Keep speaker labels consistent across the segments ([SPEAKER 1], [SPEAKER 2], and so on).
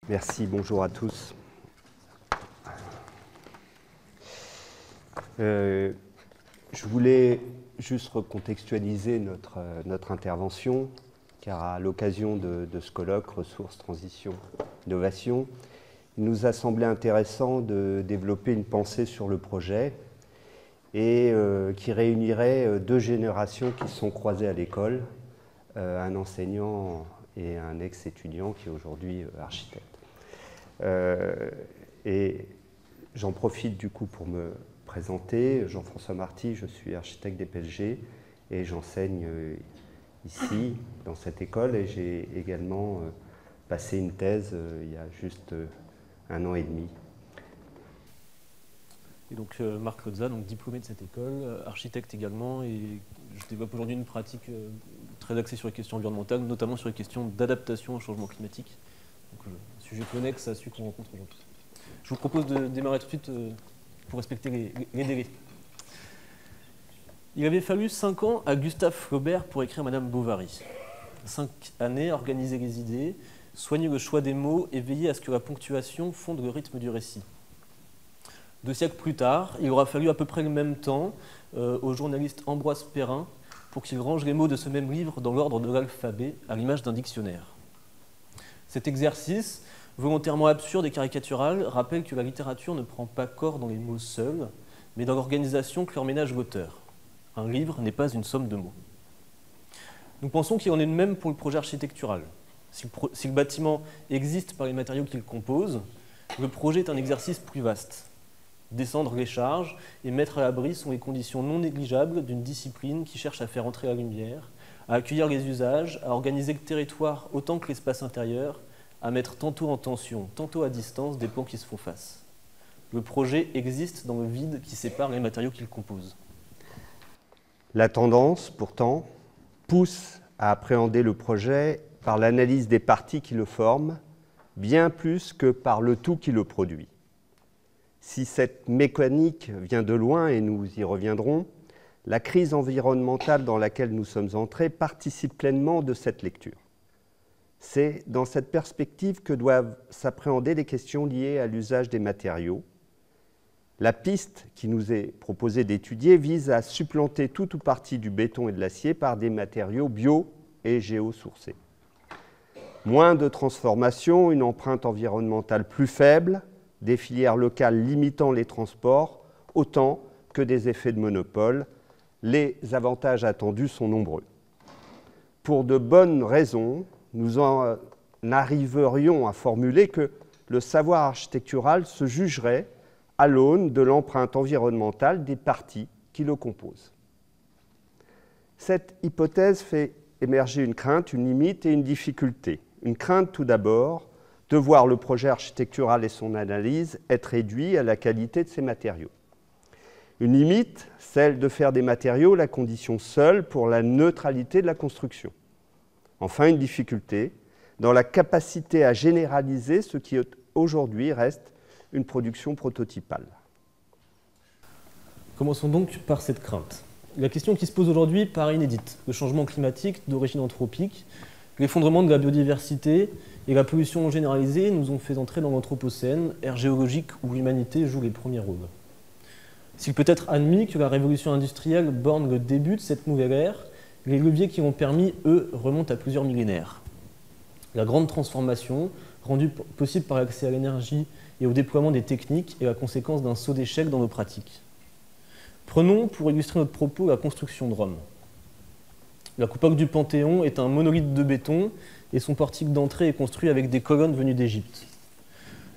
[SPEAKER 1] Merci, bonjour à tous. Je voulais juste recontextualiser notre intervention, car à l'occasion de ce colloque Ressources, Transition, Innovation, il nous a semblé intéressant de développer une pensée sur le projet et qui réunirait deux générations qui se sont croisées à l'école, un enseignant et un ex-étudiant qui est aujourd'hui architecte. Et j'en profite du coup pour me présenter. Jean-François Marty, je suis architecte des PLG et j'enseigne ici, dans cette école, et j'ai également passé une thèse il y a juste 1 an et demi.
[SPEAKER 2] Et donc Marc Lozza, donc diplômé de cette école, architecte également, et je développe aujourd'hui une pratique très axée sur les questions environnementales, notamment sur les questions d'adaptation au changement climatique. Donc, un sujet connexe à celui qu'on rencontre aujourd'hui. Je vous propose de démarrer tout de suite pour respecter les délais. Il avait fallu 5 ans à Gustave Flaubert pour écrire Madame Bovary. 5 années à organiser les idées, soigner le choix des mots et veiller à ce que la ponctuation fonde le rythme du récit. 2 siècles plus tard, il aura fallu à peu près le même temps au journaliste Ambroise Perrin pour qu'il range les mots de ce même livre dans l'ordre de l'alphabet, à l'image d'un dictionnaire. Cet exercice, volontairement absurde et caricatural, rappelle que la littérature ne prend pas corps dans les mots seuls, mais dans l'organisation que leur ménage l'auteur. Un livre n'est pas une somme de mots. Nous pensons qu'il en est de même pour le projet architectural. Si le bâtiment existe par les matériaux qu'il compose, le projet est un exercice plus vaste. Descendre les charges et mettre à l'abri sont les conditions non négligeables d'une discipline qui cherche à faire entrer la lumière, à accueillir les usages, à organiser le territoire autant que l'espace intérieur, à mettre tantôt en tension, tantôt à distance des plans qui se font face. Le projet existe dans le vide qui sépare les matériaux qu'il compose.
[SPEAKER 1] La tendance, pourtant, pousse à appréhender le projet par l'analyse des parties qui le forment, bien plus que par le tout qui le produit. Si cette mécanique vient de loin, et nous y reviendrons, la crise environnementale dans laquelle nous sommes entrés participe pleinement de cette lecture. C'est dans cette perspective que doivent s'appréhender les questions liées à l'usage des matériaux. La piste qui nous est proposée d'étudier vise à supplanter tout ou partie du béton et de l'acier par des matériaux bio et géosourcés. Moins de transformation, une empreinte environnementale plus faible, des filières locales limitant les transports, autant que des effets de monopole. Les avantages attendus sont nombreux. Pour de bonnes raisons, nous en arriverions à formuler que le savoir architectural se jugerait à l'aune de l'empreinte environnementale des parties qui le composent. Cette hypothèse fait émerger une crainte, une limite et une difficulté. Une crainte tout d'abord de voir le projet architectural et son analyse être réduits à la qualité de ses matériaux. Une limite, celle de faire des matériaux la condition seule pour la neutralité de la construction. Enfin, une difficulté dans la capacité à généraliser ce qui aujourd'hui reste une production prototypale.
[SPEAKER 2] Commençons donc par cette crainte. La question qui se pose aujourd'hui paraît inédite. Le changement climatique d'origine anthropique, l'effondrement de la biodiversité et la pollution généralisée nous ont fait entrer dans l'Anthropocène, ère géologique où l'humanité joue les premiers rôles. S'il peut être admis que la révolution industrielle borne le début de cette nouvelle ère, les leviers qui l'ont permis, eux, remontent à plusieurs millénaires. La grande transformation, rendue possible par l'accès à l'énergie et au déploiement des techniques, est la conséquence d'un saut d'échec dans nos pratiques. Prenons, pour illustrer notre propos, la construction de Rome. La coupole du Panthéon est un monolithe de béton et son portique d'entrée est construit avec des colonnes venues d'Égypte.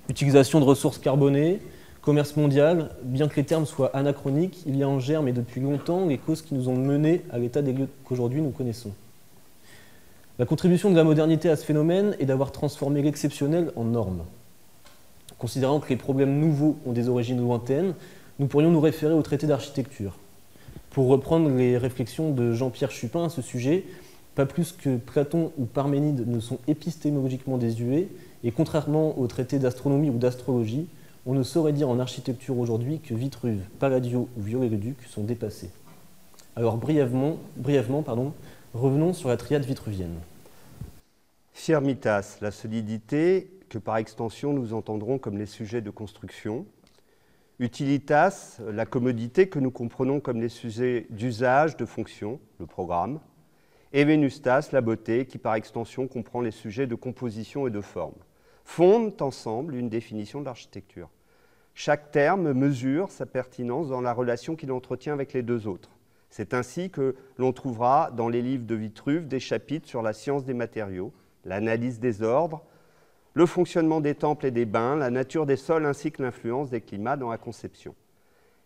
[SPEAKER 2] Utilisation de ressources carbonées, commerce mondial, bien que les termes soient anachroniques, il y a en germe et depuis longtemps les causes qui nous ont menés à l'état des lieux qu'aujourd'hui nous connaissons. La contribution de la modernité à ce phénomène est d'avoir transformé l'exceptionnel en norme. Considérant que les problèmes nouveaux ont des origines lointaines, nous pourrions nous référer au traité d'architecture. Pour reprendre les réflexions de Jean-Pierre Chupin à ce sujet, pas plus que Platon ou Parménide ne sont épistémologiquement désuets, et contrairement aux traités d'astronomie ou d'astrologie, on ne saurait dire en architecture aujourd'hui que Vitruve, Palladio ou Viollet-le-Duc sont dépassés. Alors brièvement, revenons sur la triade vitruvienne.
[SPEAKER 1] Firmitas, la solidité, que par extension nous entendrons comme les sujets de construction. Utilitas, la commodité que nous comprenons comme les sujets d'usage, de fonction, le programme. Et Venustas, la beauté, qui par extension comprend les sujets de composition et de forme, fondent ensemble une définition de l'architecture. Chaque terme mesure sa pertinence dans la relation qu'il entretient avec les deux autres. C'est ainsi que l'on trouvera dans les livres de Vitruve des chapitres sur la science des matériaux, l'analyse des ordres, le fonctionnement des temples et des bains, la nature des sols ainsi que l'influence des climats dans la conception.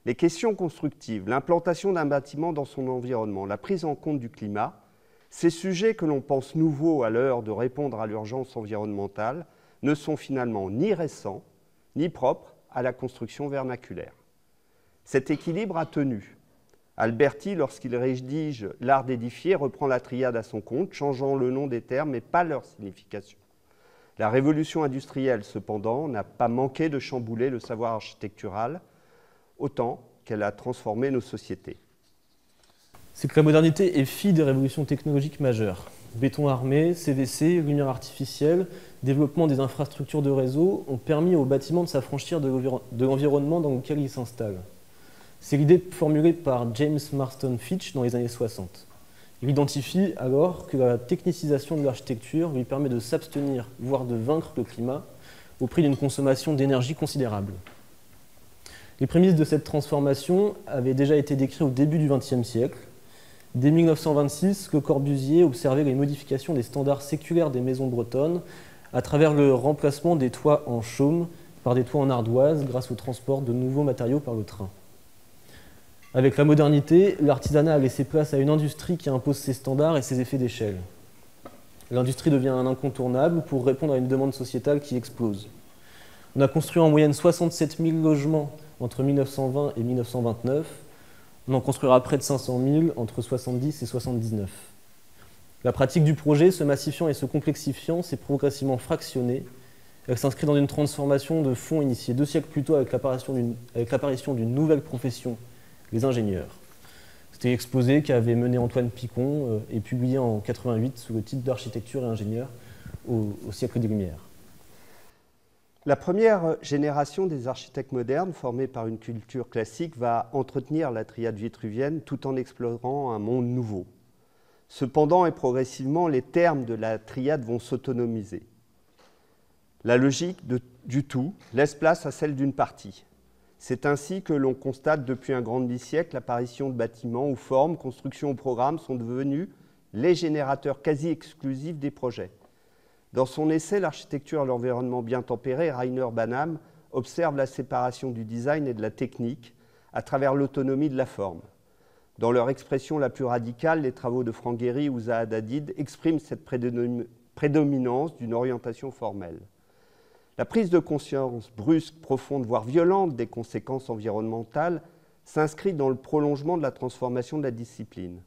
[SPEAKER 1] Les questions constructives, l'implantation d'un bâtiment dans son environnement, la prise en compte du climat, ces sujets que l'on pense nouveaux à l'heure de répondre à l'urgence environnementale ne sont finalement ni récents, ni propres à la construction vernaculaire. Cet équilibre a tenu. Alberti, lorsqu'il rédige L'art d'édifier, reprend la triade à son compte, changeant le nom des termes mais pas leur signification. La révolution industrielle, cependant, n'a pas manqué de chambouler le savoir architectural, autant qu'elle a transformé nos sociétés.
[SPEAKER 2] C'est que la modernité est fille des révolutions technologiques majeures. Béton armé, CVC, lumière artificielle, développement des infrastructures de réseau ont permis aux bâtiments de s'affranchir de l'environnement dans lequel ils s'installent. C'est l'idée formulée par James Marston Fitch dans les années 60. Il identifie alors que la technicisation de l'architecture lui permet de s'abstenir, voire de vaincre le climat, au prix d'une consommation d'énergie considérable. Les prémices de cette transformation avaient déjà été décrites au début du XXe siècle. Dès 1926, Le Corbusier observait les modifications des standards séculaires des maisons bretonnes à travers le remplacement des toits en chaume par des toits en ardoise grâce au transport de nouveaux matériaux par le train. Avec la modernité, l'artisanat a laissé place à une industrie qui impose ses standards et ses effets d'échelle. L'industrie devient un incontournable pour répondre à une demande sociétale qui explose. On a construit en moyenne 67 000 logements entre 1920 et 1929. On en construira près de 500 000 entre 1970 et 1979. La pratique du projet, se massifiant et se complexifiant, s'est progressivement fractionnée. Elle s'inscrit dans une transformation de fond initiée 2 siècles plus tôt avec l'apparition d'une nouvelle profession, les ingénieurs. C'était l'exposé qu'avait mené Antoine Picon et publié en 1988 sous le titre d'Architecture et ingénieur au siècle des Lumières.
[SPEAKER 1] La première génération des architectes modernes, formés par une culture classique, va entretenir la triade vitruvienne tout en explorant un monde nouveau. Cependant et progressivement, les termes de la triade vont s'autonomiser. La logique du tout laisse place à celle d'une partie. C'est ainsi que l'on constate depuis un grand demi-siècle l'apparition de bâtiments où formes, constructions ou programmes sont devenus les générateurs quasi exclusifs des projets. Dans son essai « L'architecture et l'environnement bien tempéré », Rainer Banham observe la séparation du design et de la technique à travers l'autonomie de la forme. Dans leur expression la plus radicale, les travaux de Franck Gehry ou Zaha Hadid expriment cette prédominance d'une orientation formelle. La prise de conscience brusque, profonde, voire violente des conséquences environnementales s'inscrit dans le prolongement de la transformation de la discipline.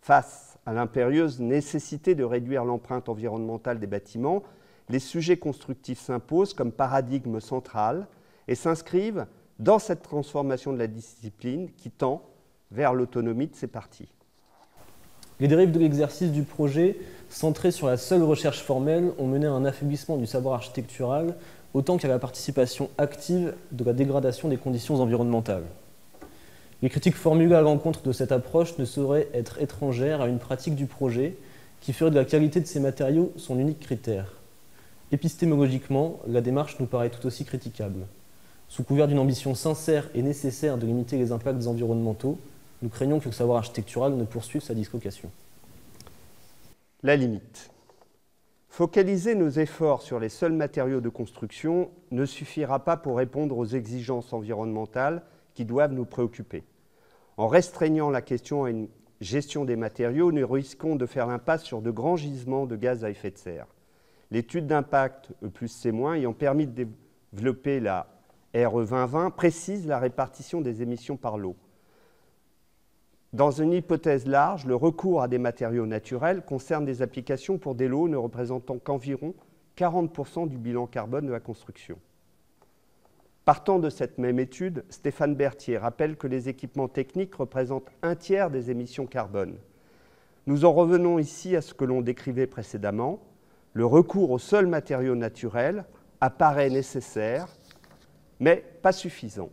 [SPEAKER 1] Face à l'impérieuse nécessité de réduire l'empreinte environnementale des bâtiments, les sujets constructifs s'imposent comme paradigme central et s'inscrivent dans cette transformation de la discipline qui tend vers l'autonomie de ses parties.
[SPEAKER 2] Les dérives de l'exercice du projet, centrées sur la seule recherche formelle, ont mené à un affaiblissement du savoir architectural, autant qu'à la participation active de la dégradation des conditions environnementales. Les critiques formulées à l'encontre de cette approche ne sauraient être étrangères à une pratique du projet qui ferait de la qualité de ces matériaux son unique critère. Épistémologiquement, la démarche nous paraît tout aussi critiquable. Sous couvert d'une ambition sincère et nécessaire de limiter les impacts environnementaux, nous craignons que le savoir architectural ne poursuive sa dislocation.
[SPEAKER 1] La limite. Focaliser nos efforts sur les seuls matériaux de construction ne suffira pas pour répondre aux exigences environnementales qui doivent nous préoccuper. En restreignant la question à une gestion des matériaux, nous risquons de faire l'impasse sur de grands gisements de gaz à effet de serre. L'étude d'impact E+C- ayant permis de développer la RE 2020 précise la répartition des émissions par lot. Dans une hypothèse large, le recours à des matériaux naturels concerne des applications pour des lots ne représentant qu'environ 40% du bilan carbone de la construction. Partant de cette même étude, Stéphane Berthier rappelle que les équipements techniques représentent 1/3 des émissions carbone. Nous en revenons ici à ce que l'on décrivait précédemment. Le recours aux seuls matériaux naturels apparaît nécessaire, mais pas suffisant.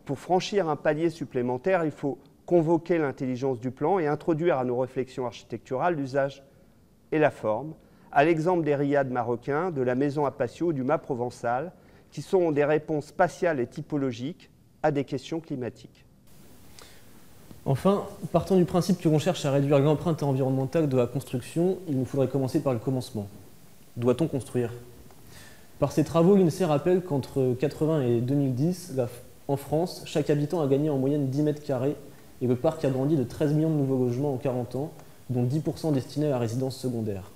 [SPEAKER 1] Pour franchir un palier supplémentaire, il faut convoquer l'intelligence du plan et introduire à nos réflexions architecturales l'usage et la forme, à l'exemple des riads marocains, de la maison à patio, du mât provençal, qui sont des réponses spatiales et typologiques à des questions climatiques.
[SPEAKER 2] Enfin, partant du principe que l'on cherche à réduire l'empreinte environnementale de la construction, il nous faudrait commencer par le commencement. Doit-on construire? Par ces travaux, l'INSEE rappelle qu'entre 1980 et 2010, en France, chaque habitant a gagné en moyenne 10 mètres carrés et le parc a grandi de 13 millions de nouveaux logements en 40 ans, dont 10% destinés à la résidence secondaire.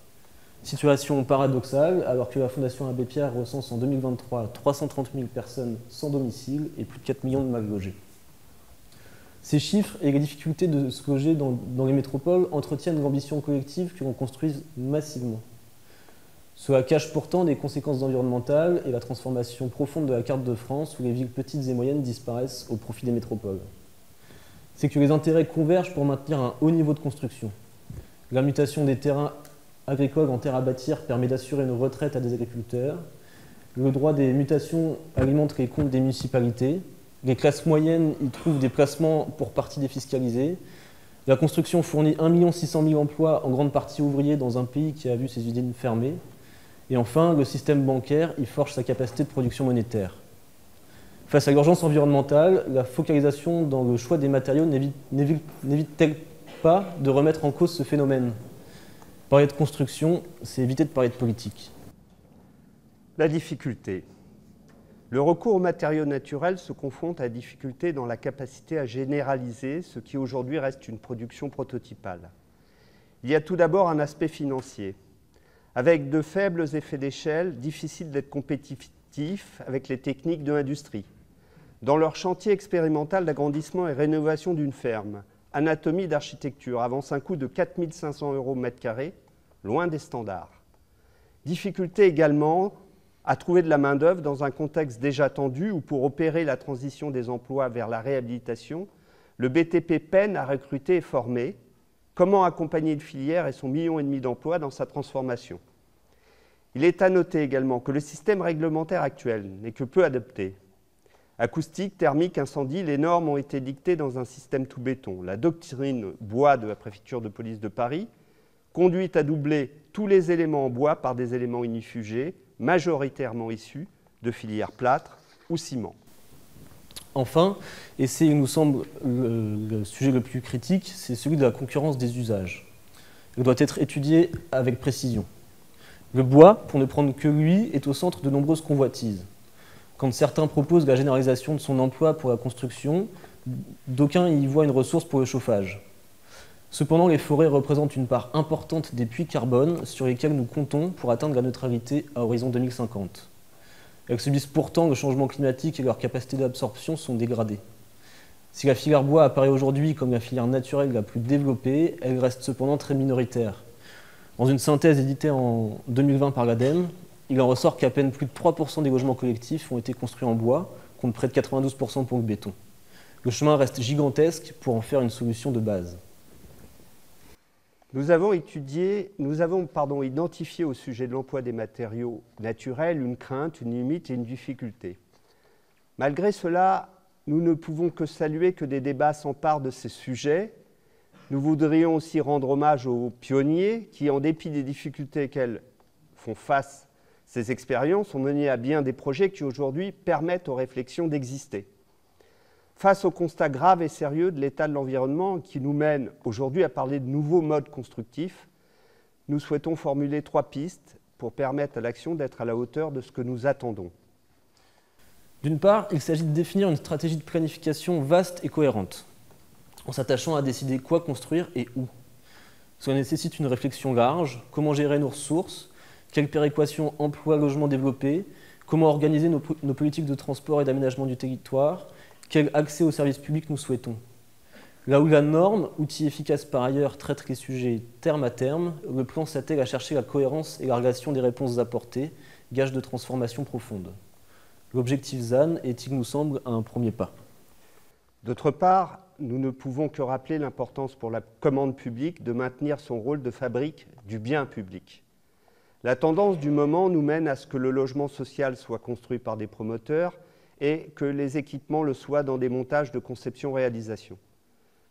[SPEAKER 2] Situation paradoxale, alors que la Fondation Abbé Pierre recense en 2023 330 000 personnes sans domicile et plus de 4 millions de mal logés. Ces chiffres et les difficultés de se loger dans les métropoles entretiennent l'ambition collective que l'on construise massivement. Cela cache pourtant des conséquences environnementales et la transformation profonde de la carte de France où les villes petites et moyennes disparaissent au profit des métropoles. C'est que les intérêts convergent pour maintenir un haut niveau de construction. La mutation des terrains agricoles en terres à bâtir permet d'assurer une retraite à des agriculteurs. Le droit des mutations alimente les comptes des municipalités. Les classes moyennes y trouvent des placements pour partie défiscalisés. La construction fournit 1 600 000 emplois, en grande partie ouvriers, dans un pays qui a vu ses usines fermées. Et enfin, le système bancaire y forge sa capacité de production monétaire. Face à l'urgence environnementale, la focalisation dans le choix des matériaux n'évite-t-elle pas de remettre en cause ce phénomène? Parler de construction, c'est éviter de parler de politique.
[SPEAKER 1] La difficulté. Le recours aux matériaux naturels se confronte à la difficulté dans la capacité à généraliser ce qui aujourd'hui reste une production prototypale. Il y a tout d'abord un aspect financier. Avec de faibles effets d'échelle, difficile d'être compétitif avec les techniques de l'industrie. Dans leur chantier expérimental d'agrandissement et rénovation d'une ferme, Anatomie d'architecture avance un coût de 4 500 € mètre carré, loin des standards. Difficulté également à trouver de la main-d'œuvre dans un contexte déjà tendu où, pour opérer la transition des emplois vers la réhabilitation, le BTP peine à recruter et former. Comment accompagner une filière et son 1,5 million d'emplois dans sa transformation? Il est à noter également que le système réglementaire actuel n'est que peu adapté. Acoustique, thermique, incendie, les normes ont été dictées dans un système tout béton. La doctrine bois de la préfecture de police de Paris conduit à doubler tous les éléments en bois par des éléments inifugés, majoritairement issus de filières plâtre ou ciment.
[SPEAKER 2] Enfin, et c'est, il nous semble, le sujet le plus critique, c'est celui de la concurrence des usages. Il doit être étudié avec précision. Le bois, pour ne prendre que lui, est au centre de nombreuses convoitises. Quand certains proposent la généralisation de son emploi pour la construction, d'aucuns y voient une ressource pour le chauffage. Cependant, les forêts représentent une part importante des puits carbone sur lesquels nous comptons pour atteindre la neutralité à horizon 2050. Elles subissent pourtant le changement climatique et leur capacité d'absorption sont dégradées. Si la filière bois apparaît aujourd'hui comme la filière naturelle la plus développée, elle reste cependant très minoritaire. Dans une synthèse éditée en 2020 par l'ADEME, il en ressort qu'à peine plus de 3% des logements collectifs ont été construits en bois, contre près de 92% pour le béton. Le chemin reste gigantesque pour en faire une solution de base.
[SPEAKER 1] Nous avons identifié au sujet de l'emploi des matériaux naturels une crainte, une limite et une difficulté. Malgré cela, nous ne pouvons que saluer que des débats s'emparent de ces sujets. Nous voudrions aussi rendre hommage aux pionniers qui, en dépit des difficultés qu'elles font face, ces expériences ont mené à bien des projets qui aujourd'hui permettent aux réflexions d'exister. Face au constat grave et sérieux de l'état de l'environnement qui nous mène aujourd'hui à parler de nouveaux modes constructifs, nous souhaitons formuler 3 pistes pour permettre à l'action d'être à la hauteur de ce que nous attendons.
[SPEAKER 2] D'une part, il s'agit de définir une stratégie de planification vaste et cohérente, en s'attachant à décider quoi construire et où. Cela nécessite une réflexion large, comment gérer nos ressources, quelle péréquation emploi-logement développer, comment organiser nos politiques de transport et d'aménagement du territoire, quel accès aux services publics nous souhaitons. Là où la norme, outil efficace par ailleurs, traite les sujets terme à terme, le plan s'attelle à chercher la cohérence et la relation des réponses apportées, gage de transformation profonde. L'objectif ZAN est, il nous semble, un premier pas.
[SPEAKER 1] D'autre part, nous ne pouvons que rappeler l'importance pour la commande publique de maintenir son rôle de fabrique du bien public. La tendance du moment nous mène à ce que le logement social soit construit par des promoteurs et que les équipements le soient dans des montages de conception-réalisation.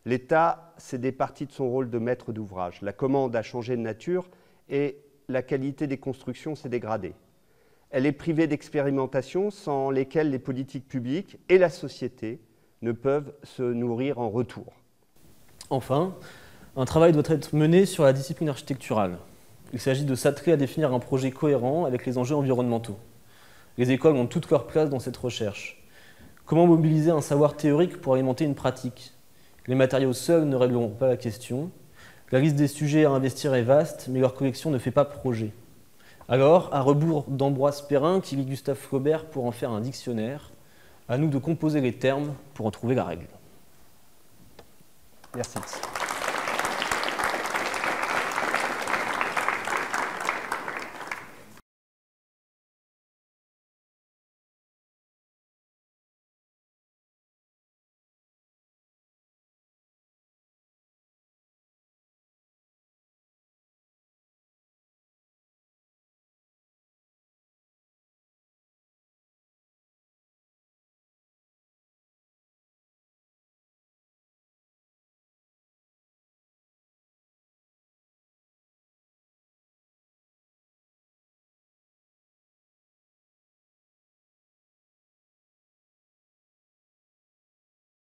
[SPEAKER 1] L'État s'est départi de son rôle de maître d'ouvrage. La commande a changé de nature et la qualité des constructions s'est dégradée. Elle est privée d'expérimentations sans lesquelles les politiques publiques et la société ne peuvent se nourrir en retour.
[SPEAKER 2] Enfin, un travail doit être mené sur la discipline architecturale. Il s'agit de s'atteler à définir un projet cohérent avec les enjeux environnementaux. Les écoles ont toute leur place dans cette recherche. Comment mobiliser un savoir théorique pour alimenter une pratique? Les matériaux seuls ne régleront pas la question. La liste des sujets à investir est vaste, mais leur collection ne fait pas projet. Alors, à rebours d'Ambroise Perrin qui lit Gustave Flaubert pour en faire un dictionnaire, à nous de composer les termes pour en trouver la règle.
[SPEAKER 1] Merci.